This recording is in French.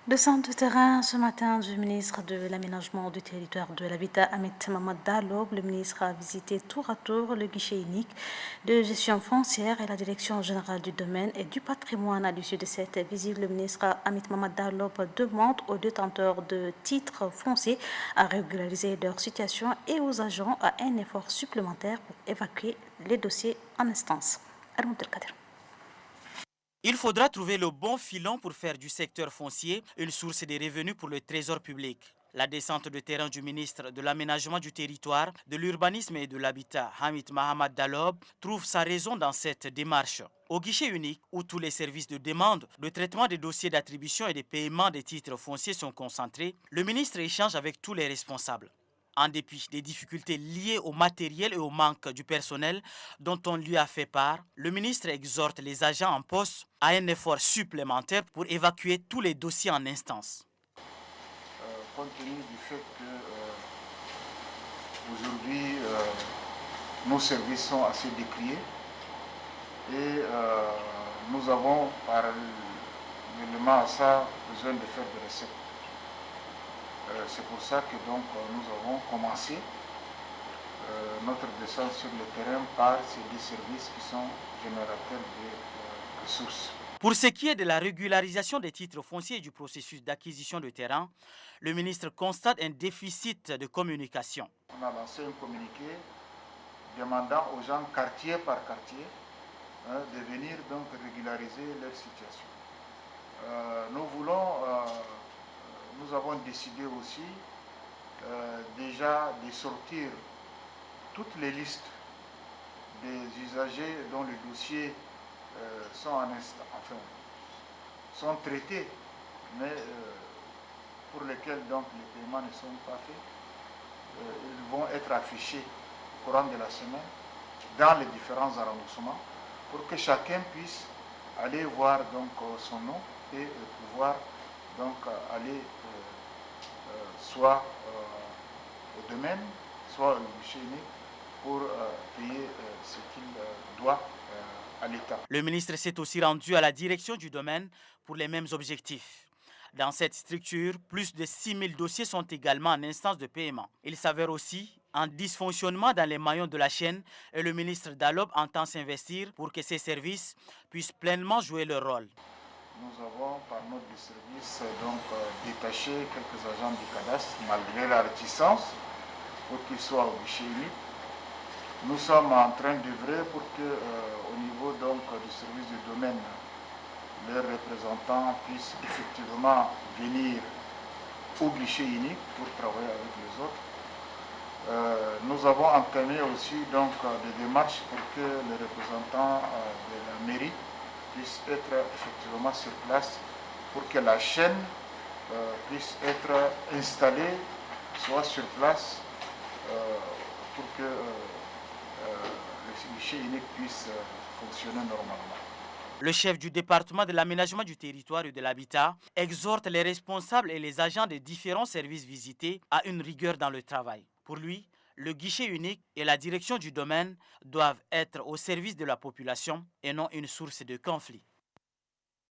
Descente de terrain ce matin du ministre de l'Aménagement du territoire de l'Habitat, Amit Mamad Dalob. Le ministre a visité tour à tour le guichet unique de gestion foncière et la direction générale du domaine et du patrimoine. À l'issue de cette visite, le ministre Amit Mamad Dalob demande aux détenteurs de titres fonciers à régulariser leur situation et aux agents à un effort supplémentaire pour évacuer les dossiers en instance. Il faudra trouver le bon filon pour faire du secteur foncier une source de revenus pour le trésor public. La descente de terrain du ministre de l'Aménagement du territoire, de l'Urbanisme et de l'Habitat, Hamid Mahamad Dalob, trouve sa raison dans cette démarche. Au guichet unique, où tous les services de demande, de traitement des dossiers d'attribution et de paiement des titres fonciers sont concentrés, le ministre échange avec tous les responsables. En dépit des difficultés liées au matériel et au manque du personnel dont on lui a fait part, le ministre exhorte les agents en poste à un effort supplémentaire pour évacuer tous les dossiers en instance. Compte tenu du fait que aujourd'hui nos services sont assez décriés et nous avons parallèlement à ça besoin de faire des recettes. C'est pour ça que donc nous avons commencé notre descente sur le terrain par ces deux services qui sont générateurs de ressources. Pour ce qui est de la régularisation des titres fonciers et du processus d'acquisition de terrain, le ministre constate un déficit de communication. On a lancé un communiqué demandant aux gens quartier par quartier de venir donc régulariser leur situation. Nous avons décidé aussi déjà de sortir toutes les listes des usagers dont les dossiers sont traités, mais pour lesquels donc les paiements ne sont pas faits. Ils vont être affichés au courant de la semaine dans les différents arrondissements pour que chacun puisse aller voir donc son nom et pouvoir donc aller soit au domaine, soit au guichet unique pour payer ce qu'il doit à l'État. Le ministre s'est aussi rendu à la direction du domaine pour les mêmes objectifs. Dans cette structure, plus de 6 000 dossiers sont également en instance de paiement. Il s'avère aussi un dysfonctionnement dans les maillons de la chaîne et le ministre Dalob entend s'investir pour que ces services puissent pleinement jouer leur rôle. Nous avons par notre service donc détaché quelques agents du cadastre malgré la réticence pour qu'ils soient au guichet unique. Nous sommes en train d'œuvrer pour que au niveau donc du service du domaine, les représentants puissent effectivement venir au guichet unique pour travailler avec les autres. Nous avons entamé aussi donc des démarches pour que les représentants de la mairie puissent être effectivement sur place pour que la chaîne puisse être installée, soit sur place, pour que le guichet unique puisse fonctionner normalement. Le chef du département de l'aménagement du territoire et de l'habitat exhorte les responsables et les agents des différents services visités à une rigueur dans le travail. Pour lui, le guichet unique et la direction du domaine doivent être au service de la population et non une source de conflit.